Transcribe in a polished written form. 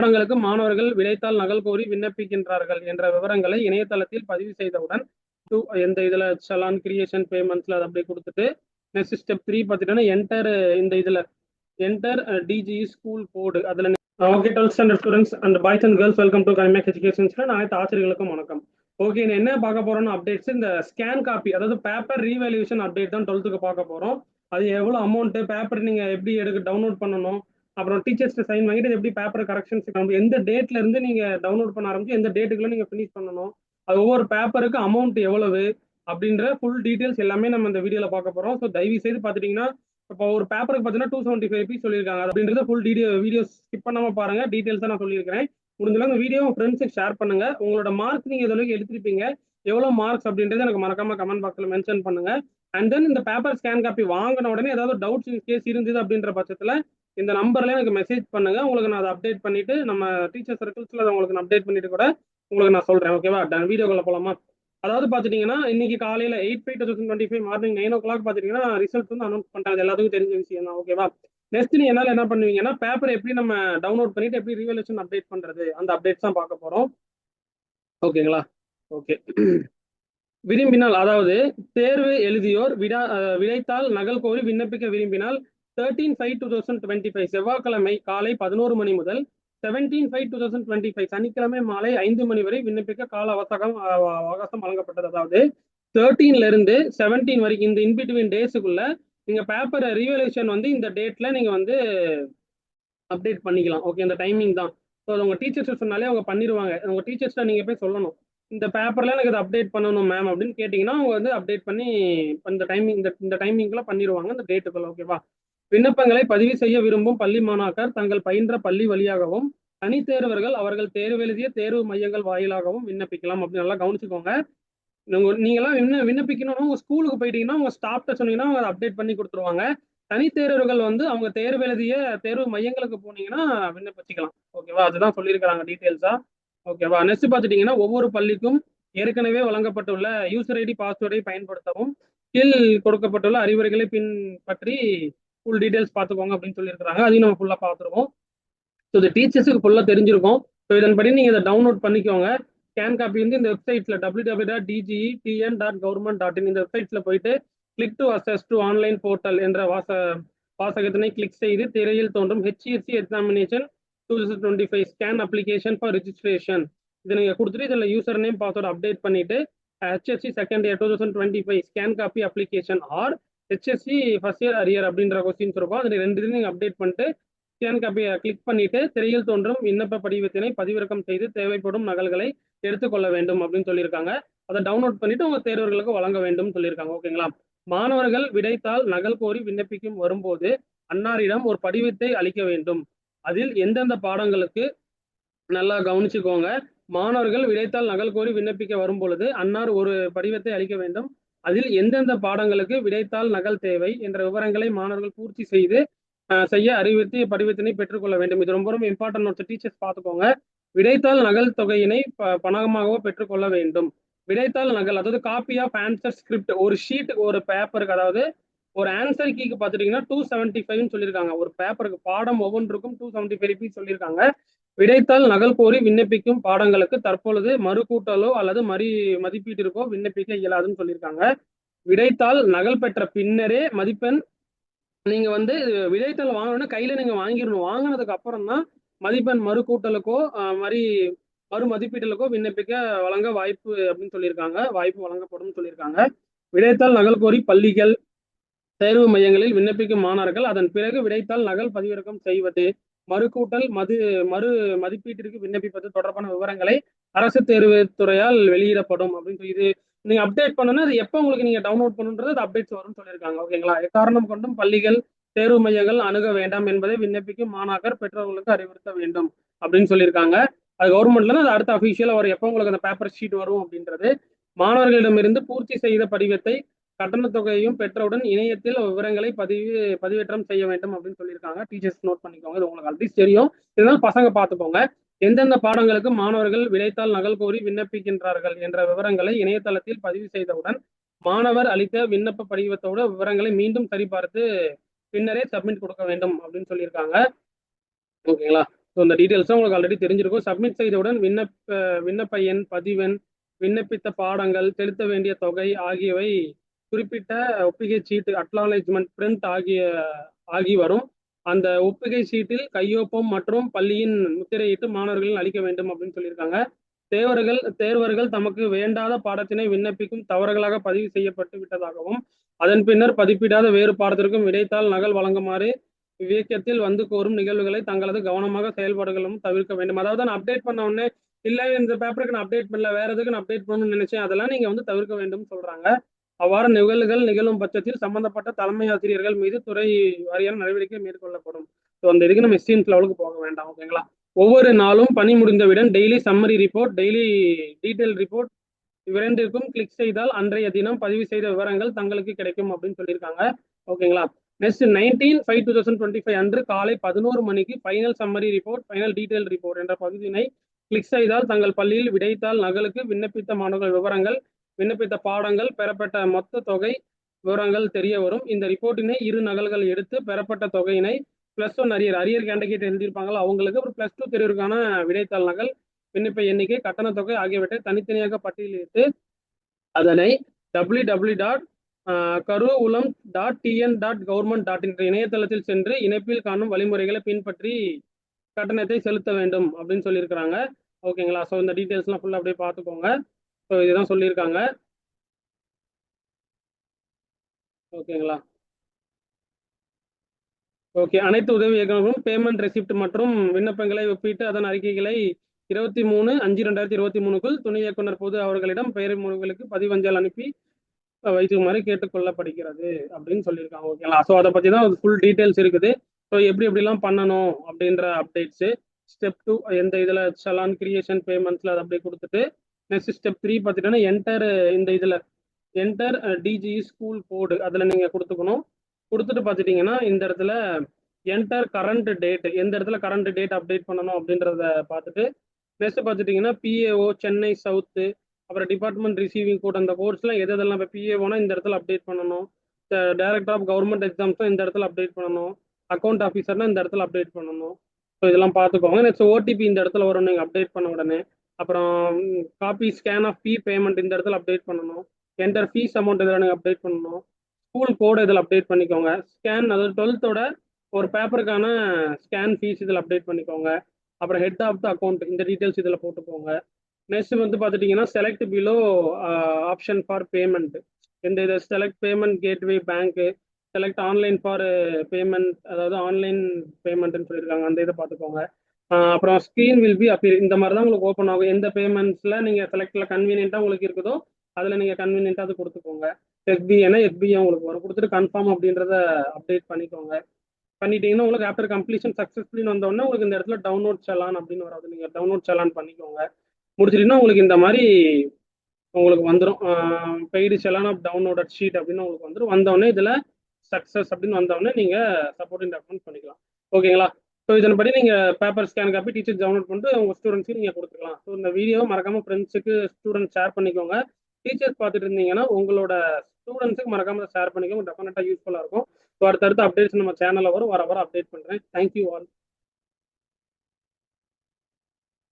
பாடங்களுக்கு மாணவர்கள் விடைத்தாள் நகல் கோரி விண்ணப்பிக்கின்றார்கள் என்ற விவரங்களை இணையதளத்தில் பதிவு செய்தவுடன் எந்த இதுல சலான் கிரியேஷன் பேமெண்ட்ஸ்ல அதை அப்படியே கொடுத்துட்டு நெக்ஸ்ட் ஸ்டெப் 3 பார்த்துட்டோன்னா என்டர் இந்த இதுல என்டர் டிஜிஇ ஸ்கூல் கோடு அதுல okay 12th standard students and boys and girls welcome to கைமேக் எஜுகேஷன் அனைத்து ஆசிரியர்களுக்கும் வணக்கம். ஓகே, என்ன பார்க்க போறோம்னு அப்டேட்ஸ் இந்த ஸ்கேன் காப்பி, அதாவது பேப்பர் ரீவேல்யூஷன் அப்டேட் தான் 12th பார்க்க போறோம். அது எவ்வளவு அமௌண்ட், பேப்பர் நீங்க எப்படி டவுன்லோட் பண்ணணும், அப்புறம் டீச்சர்ஸ் சைன் வாங்கிட்டு எப்படி பேப்பர் கரெக்ஷன்ஸ் எந்த டேட்ல இருந்து நீங்க டவுன்லோட் பண்ண ஆரம்பிச்சு எந்த டேட்டுக்குள்ள நீங்க ஃபினிஷ் பண்ணணும், அது ஒவ்வொரு பேப்பருக்கு அமௌண்ட் எவ்வளவு அப்படின்ற ஃபுல் டீடைல்ஸ் எல்லாமே நம்ம இந்த வீடியோல பார்க்க போறோம். ஸோ தயவு செய்து பாத்துட்டீங்கன்னா இப்போ ஒரு பேப்பருக்கு பார்த்தீங்கன்னா 275 rupees சொல்லியிருக்காங்க. அப்படின்றத ஃபுல் வீடியோ ஸ்கிப் பண்ணாம பாருங்க, டீடைல்ஸா நான் சொல்லியிருக்கிறேன். முடிஞ்சளவு இந்த வீடியோ உங்க ஃப்ரெண்ட்ஸுக்கு ஷேர் பண்ணுங்க. உங்களோட மார்க் நீங்க இதற்கு எடுத்திருப்பீங்க, எவ்வளவு மார்க்ஸ் அப்படின்றது எனக்கு மறக்காம கமெண்ட் பாக்ஸ்ல மென்ஷன் பண்ணுங்க. அண்ட் தென் இந்த பேப்பர் ஸ்கேன் காப்பி வாங்கின உடனே ஏதாவது டவுட்ஸ் கேஸ் இருந்தது அப்படின்ற பட்சத்துல இந்த நம்பர்ல எனக்கு மெசேஜ் பண்ணுங்க. உங்களுக்கு நான் அதை அப்டேட் பண்ணிட்டு நம்ம டீச்சர் சர்க்கிள்ஸ்ல உங்களுக்கு நான் அப்டேட் பண்ணிட்டு கூட உங்களுக்கு நான் சொல்றேன். ஓகேவா? வீடியோக்குள்ள போலாமா? அதாவது பாத்துட்டீங்கன்னா இன்னைக்கு காலையில 8/5/2025 மார்னிங் 9 o'clock பாத்துட்டீங்கன்னா ரிசல்ட் வந்து அனௌன்ஸ் பண்றாங்க. எல்லாத்துக்கும் தெரிஞ்ச விஷயம் தான். ஓகேவா? நெக்ஸ்ட் நீ என்னால என்ன பண்ணுவீங்கன்னா பேப்பர் எப்படி நம்ம டவுன்லோட் பண்ணிட்டு எப்படி ரீவல்யூஷன் அப்டேட் பண்றது, அந்த அப்டேட்ஸ் தான் பார்க்க போறோம். ஓகேங்களா? ஓகே. விரும்பினால், அதாவது தேர்வு எழுதியோர் விடைத்தாள் நகல் கோரி விண்ணப்பிக்க விரும்பினால் 13/5/2025 செவ்வாய்க்கிழமை காலை 11 மணி முதல் 17/5/2025 சனிக்கிழமை மாலை 5 மணி வரை விண்ணப்பிக்க கால அவகாசம் வழங்கப்பட்டது. அதாவது 13ல இருந்து 17 வரைக்கும் இந்த இன்பிட்வீன் டேஸுக்குள்ள நீங்க பேப்பர் ரீவல்யூஷன் வந்து இந்த டேட்ல நீங்க வந்து அப்டேட் பண்ணிக்கலாம். ஓகே, இந்த டைமிங் தான். ஸோ உங்க டீச்சர்ஸ் சொன்னாலே அவங்க பண்ணிடுவாங்க. உங்க டீச்சர்ஸ்ட நீங்க போய் சொல்லணும், இந்த பேப்பர்ல எனக்கு இதை அப்டேட் பண்ணணும் மேம் அப்படின்னு கேட்டீங்கன்னா அவங்க வந்து அப்டேட் பண்ணி இந்த டைமிங் இந்த டைமிங்குள்ள பண்ணிடுவாங்க, இந்த டேட்டுக்குள்ள. ஓகேவா? விண்ணப்பங்களை பதிவு செய்ய விரும்பும் பள்ளி மாணாக்கர் தங்கள் பயின்ற பள்ளி வழியாகவும் தனித்தேர்வர்கள் அவர்கள் தேர்வு எழுதிய தேர்வு மையங்கள் வாயிலாகவும் விண்ணப்பிக்கலாம். அப்படின்னு நல்லா கவனிச்சுக்கோங்க. நீங்கெல்லாம் விண்ணப்பிக்கணும் உங்க ஸ்கூலுக்கு போயிட்டீங்கன்னா உங்க ஸ்டாஃப்ட சொன்னீங்கன்னா அவங்க அப்டேட் பண்ணி கொடுத்துருவாங்க. தனித்தேர்வர்கள் வந்து அவங்க தேர்வு எழுதிய தேர்வு மையங்களுக்கு போனீங்கன்னா விண்ணப்பிச்சுக்கலாம். ஓகேவா? அதுதான் சொல்லியிருக்கிறாங்க டீட்டெயில்ஸா. ஓகேவா? நெக்ஸ்ட் பாத்துட்டீங்கன்னா ஒவ்வொரு பள்ளிக்கும் ஏற்கனவே வழங்கப்பட்டுள்ள யூசர் ஐடி பாஸ்வேர்டை பயன்படுத்தவும் கீழ் கொடுக்கப்பட்டுள்ள அறிவுரைகளை பின்பற்றி ஃபுல் டீடைல்ஸ் பார்த்துக்கோங்க அப்படின்னு சொல்லியிருக்காங்க. அதையும் நம்ம ஃபுல்லா பார்த்துருவோம். ஸோ இது டீச்சர்ஸுக்கு ஃபுல்லா தெரிஞ்சிருக்கும். ஸோ இதன்படி நீங்க இதை டவுன்லோட் பண்ணிக்கோங்க. ஸ்கேன் காப்பி வந்து இந்த வெப்சைட்ல www.dgetn.government.in இந்த வெப்சைட்ல போயிட்டு click to access to online portal என்ற வாசகத்தினை கிளிக் செய்து திரையில் தோன்றும் HSC examination 2025 scan application for registration இதை நீங்க கொடுத்துட்டு இதுல யூசர் நேம் பாஸ்வேர்டு அப்டேட் பண்ணிட்டு HSC second year 2025 scan copy application or HSC first year arrear அப்படின்ற கொஸ்டின்ஸ் இருக்கும். அதில் ரெண்டு நீங்க அப்டேட் பண்ணிட்டு ஸ்கேன் காப்பியை கிளிக் பண்ணிட்டு திரையில் தோன்றும் விண்ணப்ப படிவத்தினை பதிவிறக்கம் செய்து தேவைப்படும் நகல்களை எடுத்துக்கொள்ள வேண்டும் அப்படின்னு சொல்லியிருக்காங்க. அதை டவுன்லோட் பண்ணிட்டு உங்க தேர்வர்களுக்கு வழங்க வேண்டும் சொல்லியிருக்காங்க. ஓகேங்களா? மாணவர்கள் விடைத்தாள் நகல் கோரி விண்ணப்பிக்கும் வரும்போது அன்னாரிடம் ஒரு படிவத்தை அளிக்க வேண்டும். அதில் எந்தெந்த பாடங்களுக்கு நல்லா கவனிச்சுக்கோங்க. மாணவர்கள் விடைத்தாள் நகல் கோரி விண்ணப்பிக்க வரும் பொழுது அன்னார் ஒரு படிவத்தை அளிக்க வேண்டும். அதில் எந்தெந்த பாடங்களுக்கு விடைத்தாள் நகல் தேவை என்ற விவரங்களை மாணவர்கள் பூர்த்தி செய்ய அறிவித்து படிவத்தினை பெற்றுக்கொள்ள வேண்டும். இது ரொம்ப ரொம்ப இம்பார்ட்டன்ட் நோட்ஸ், டீச்சர்ஸ் பார்த்துக்கோங்க. விடைத்தாள் நகல் தொகையினை பணமாகவோ பெற்றுக்கொள்ள வேண்டும். விடைத்தாள் நகல் அதாவது காப்பி ஆஃப் ஆன்சர் ஸ்கிரிப்ட், ஒரு ஷீட் ஒரு பேப்பருக்கு, அதாவது ஒரு ஆன்சர் கீக்கு பார்த்துட்டீங்கன்னா 275 சொல்லியிருக்காங்க. ஒரு பேப்பருக்கு பாடம் ஒவ்வொன்றுக்கும் 275 rupees சொல்லியிருக்காங்க. விடைத்தாள் நகல் கோரி விண்ணப்பிக்கும் பாடங்களுக்கு தற்பொழுது மறுகூட்டலோ அல்லது மதிப்பீட்டிற்கோ விண்ணப்பிக்க இயலாதுன்னு சொல்லியிருக்காங்க. விடைத்தாள் நகல் பெற்ற பின்னரே மதிப்பெண் நீங்க வந்து விடைத்தாள் வாங்கணும்னா கையில நீங்க வாங்கிடணும். வாங்கினதுக்கு அப்புறம் தான் மதிப்பெண் மறுகூட்டலுக்கோ மறு மதிப்பீட்டலுக்கோ விண்ணப்பிக்க வழங்க வாய்ப்பு அப்படின்னு சொல்லியிருக்காங்க. வாய்ப்பு வழங்கப்படும் சொல்லியிருக்காங்க. விடைத்தாள் நகல் கோரி பள்ளிகள் தேர்வு மையங்களில் விண்ணப்பிக்கும் மாணவர்கள் அதன் பிறகு விடைத்தாள் நகல் பதிவிறக்கம் செய்வது, மறுகூட்டல் மறு மதிப்பீட்டிற்கு விண்ணப்பிப்பது தொடர்பான விவரங்களை அரசு தேர்வுத்துறையால் வெளியிடப்படும் அப்படின்னு சொல்லி இது நீங்க அப்டேட் பண்ணணும். அது எப்போ உங்களுக்கு நீங்க டவுன்லோட் பண்ணுன்றது அது அப்டேட்ஸ் வரும்னு சொல்லியிருக்காங்க. ஓகேங்களா? எக்காரணம் கொண்டும் பள்ளிகள் தேர்வு மையங்கள் அணுக வேண்டாம் என்பதை விண்ணப்பிக்கும் மாணாக்கர் பெற்றோர்களுக்கு அறிவுறுத்த வேண்டும் அப்படின்னு சொல்லியிருக்காங்க. அது கவர்மெண்ட்ல அது அடுத்த அபிஷியலா வரும், எப்போ உங்களுக்கு அந்த பேப்பர் ஷீட் வரும் அப்படின்றது. மாணவர்களிடமிருந்து பூர்த்தி செய்த படிவத்தை கட்டணத் தொகையையும் பெற்றவுடன் இணையத்தில் விவரங்களை பதிவேற்றம் செய்ய வேண்டும் அப்படின்னு சொல்லியிருக்காங்க. டீச்சர்ஸ் நோட் பண்ணிக்கோங்க, இது உங்களுக்கு அட்லீஸ்ட் தெரியும், இதனால பசங்க பார்த்துக்கோங்க. எந்தெந்த பாடங்களுக்கு மாணவர்கள் விடைத்தாள் நகல் கோரி விண்ணப்பிக்கின்றார்கள் என்ற விவரங்களை இணையதளத்தில் பதிவு செய்தவுடன் மாணவர் அளித்த விண்ணப்ப படிவத்தோட விவரங்களை மீண்டும் சரிபார்த்து பின்னரே சப்மிட் கொடுக்க வேண்டும் அப்படின்னு சொல்லியிருக்காங்க. ஓகேங்களா? ஸோ இந்த டீட்டெயில்ஸும் உங்களுக்கு ஆல்ரெடி தெரிஞ்சிருக்கும். சப்மிட் செய்தவுடன் விண்ணப்ப எண், பதிவெண், விண்ணப்பித்த பாடங்கள், செலுத்த வேண்டிய தொகை ஆகியவை குறிப்பிட்ட ஒப்புகை சீட்டு அக்னாலேஜ்மெண்ட் பிரிண்ட் ஆகி வரும். அந்த ஒப்புகை சீட்டில் கையொப்பம் மற்றும் பள்ளியின் முத்திரையிட்டு மாணவர்கள் அளிக்க வேண்டும் அப்படின்னு சொல்லியிருக்காங்க. தேர்வர்கள் தமக்கு வேண்டாத பாடத்தினை விண்ணப்பிக்கும் தவறுகளாக பதிவு செய்யப்பட்டு விட்டதாகவும் அதன் பின்னர் பதிப்பிடாத வேறு பாடத்திற்கும் விடைத்தாள் நகல் வழங்குமாறு விவேக்கத்தில் வந்து கோரும் நிகழ்வுகளை தங்களது கவனமாக செயல்பாடுகளும் தவிர்க்க வேண்டும். அதாவது நான் அப்டேட் பண்ண உடனே இல்ல இந்த பேப்பருக்கு நான் அப்டேட் பண்ணல, வேற எதுக்கு நான் அப்டேட் பண்ணணும்னு நினைச்சேன், அதெல்லாம் நீங்க வந்து தவிர்க்க வேண்டும் சொல்றாங்க. அவ்வாறு நிகழ்வுகள் நிகழும் பட்சத்தில் சம்பந்தப்பட்ட தலைமை ஆசிரியர்கள் மீது துறை வாரியான நடவடிக்கை மேற்கொள்ளப்படும். ஸோ அந்த இதுக்கு நம்ம எஸ்டிஎன்ஸ் லெவலுக்கு போக வேண்டாம். ஓகேங்களா. ஒவ்வொரு நாளும் பணி முடிந்தவுடன் daily summary report, daily detail report இவ்விரண்டிற்கும் கிளிக் செய்தால் அன்றைய தினம் பதிவு செய்த விவரங்கள் தங்களுக்கு கிடைக்கும் அப்படின்னு சொல்லியிருக்காங்க. ஓகேங்களா. நெக்ஸ்ட் 19/5/2025 அன்று காலை 11 மணிக்கு final summary report, final detail report என்ற பகுதியினை கிளிக் செய்தால் தங்கள் பள்ளியில் விடைத்தாள் நகலுக்கு விண்ணப்பித்த மாணவர்கள் விவரங்கள், விண்ணப்பித்த பாடங்கள், பெறப்பட்ட மொத்த தொகை விவரங்கள் தெரிய வரும். இந்த ரிப்போர்ட்டினை 2 நகல்கள் எடுத்து பெறப்பட்ட தொகையினை +1 அரியர் கேண்டிடேட் எழுதியிருப்பாங்களா அவங்களுக்கு, ஒரு +2 தேர்விற்கான விடைத்தாள் நகல், விண்ணப்ப எண்ணிக்கை, கட்டண தொகை ஆகியவற்றை தனித்தனியாக பட்டியலிட்டு அதனை www.karuvulam.tn.government.in என்ற இணையதளத்தில் சென்று இணைப்பில் காணும் வழிமுறைகளை பின்பற்றி கட்டணத்தை செலுத்த வேண்டும் அப்படின்னு சொல்லியிருக்கிறாங்க. ஓகேங்களா. ஸோ இந்த டீட்டெயில்ஸ்லாம் ஃபுல்லாக அப்படியே பார்த்துக்கோங்க. ஸோ இதுதான் சொல்லியிருக்காங்க. ஓகேங்களா. ஓகே. அனைத்து உதவி இயக்குநர்களும் பேமெண்ட் ரெசிப்ட் மற்றும் விண்ணப்பங்களை ஒப்பிட்டு அதன் அறிக்கைகளை 23/5/2023க்குள் துணை இயக்குனர் பொது அவர்களிடம் பெயர் முறைகளுக்கு பதிவஞ்சல் அனுப்பி வைக்குமாறு கேட்டுக்கொள்ளப்படுகிறது அப்படின்னு சொல்லியிருக்காங்க. ஓகேங்களா. ஸோ அதை பற்றி தான் ஃபுல் டீட்டெயில்ஸ் இருக்குது. ஸோ எப்படிலாம் பண்ணணும் அப்படின்ற அப்டேட்ஸு. ஸ்டெப் 2 எந்த இதில் சலான் கிரியேஷன் பேமெண்ட்ஸில் அதை அப்படியே கொடுத்துட்டு நெக்ஸ்ட் ஸ்டெப் 3 பார்த்துட்டோன்னா இந்த இதில் என்டர் டிஜி ஸ்கூல் கோடு அதில் நீங்கள் கொடுத்துக்கணும். கொடுத்துட்டு பார்த்துட்டிங்கன்னா இந்த இடத்துல என்டர் கரண்ட் டேட், எந்த இடத்துல கரண்ட் டேட் அப்டேட் பண்ணணும் அப்படின்றத பார்த்துட்டு நெக்ஸ்ட் பார்த்துட்டிங்கன்னா பிஏஓ சென்னை சவுத்து, அப்புறம் டிபார்ட்மெண்ட் ரிசீவிங் கோட், அந்த கோர்ஸ்லாம் எதெல்லாம் இப்போ பிஏஓனா இந்த இடத்துல அப்டேட் பண்ணணும், டைரக்டர் ஆஃப் கவர்மெண்ட் எக்ஸாம்ஸும் இந்த இடத்துல அப்டேட் பண்ணணும், அக்கௌண்ட் ஆஃபீஸர்னா இந்த இடத்துல அப்டேட் பண்ணணும். ஸோ இதெல்லாம் பார்த்துக்கோங்க. நெக்ஸ்ட் ஓடிபி இந்த இடத்துல வரும் நீங்கள் அப்டேட் பண்ண உடனே. அப்புறம் copy scan of fee payment இந்த இடத்துல அப்டேட் பண்ணணும். என்டர் ஃபீஸ் அமௌண்ட் இதில் நீங்கள் அப்டேட் பண்ணணும். ஸ்கூல் கோடு இதில் அப்டேட் பண்ணிக்கோங்க. ஸ்கேன், அதாவது 12th ஒரு பேப்பருக்கான ஸ்கேன் ஃபீஸ் இதில் அப்டேட் பண்ணிக்கோங்க. அப்புறம் ஹெட் ஆஃப் த அக்கௌண்ட் இந்த டீட்டெயில்ஸ் இதில் போட்டுக்கோங்க. நெக்ஸ்ட் வந்து பார்த்துட்டிங்கன்னா select below option for payment, இந்த இதை select payment gateway bank, select online for payment, அதாவது ஆன்லைன் பேமெண்ட்னு சொல்லியிருக்காங்க, அந்த இதை பார்த்துக்கோங்க. அப்புறம் ஸ்க்ரீன் வில் பி அப்பியர், இந்த மாதிரி தான் உங்களுக்கு ஓப்பன் ஆகும். எந்த பேமெண்ட்ஸில் நீங்கள் செலக்டில் கன்வீனியன்ட்டாக உங்களுக்கு இருக்குதோ அதில் நீங்கள் கன்வீனியன்ட்டாக அது கொடுத்துக்கோங்க. எஸ்பிஐனா எஸ்பிஐ உங்களுக்கு வரும். கொடுத்துட்டு கன்ஃபார்ம் அப்படின்றத அப்டேட் பண்ணிக்கோங்க. பண்ணிட்டீங்கன்னா உங்களுக்கு ஆஃப்டர் கம்ப்ளீஷன் சக்ஸஸ்ஃபுல்லின்னு வந்தோடனே உங்களுக்கு இந்த இடத்துல டவுன்லோட் சலான் அப்படின்னு வராது. நீங்கள் டவுன்லோட் சலான் பண்ணிக்கோங்க. முடிச்சிட்டிங்கன்னா உங்களுக்கு இந்த மாதிரி உங்களுக்கு வந்துடும் paid challan of downloaded sheet அப்படின்னு உங்களுக்கு வந்துடும். வந்தோடனே இதில் சக்ஸஸ் அப்படின்னு வந்தோடனே நீங்கள் சப்போர்ட்டிங் டாக்குமெண்ட் பண்ணிக்கலாம். ஓகேங்களா. ஸோ இதன்படி நீங்கள் paper scan copy teachers download பண்ணிட்டு உங்கள் ஸ்டூடெண்ட்ஸுக்கு நீங்கள் கொடுத்துக்கலாம். ஸோ இந்த வீடியோ மறக்காமல் ஃப்ரெண்ட்ஸுக்கு ஸ்டூடெண்ட்ஸ் ஷேர் பண்ணிக்கோங்க. டீச்சர்ஸ் பார்த்துட்டு இருந்தீங்கன்னா உங்களோட ஸ்டூடெண்ட்ஸுக்கு மறக்காமல் ஷேர் பண்ணிக்கோங்க. டெஃபினட்டாக யூஸ்ஃபுல்லாக இருக்கும். ஸோ அடுத்தடுத்த அப்டேட்ஸ் நம்ம சேனலில் வரும், வர அப்டேட் பண்ணுறேன். Thank you all.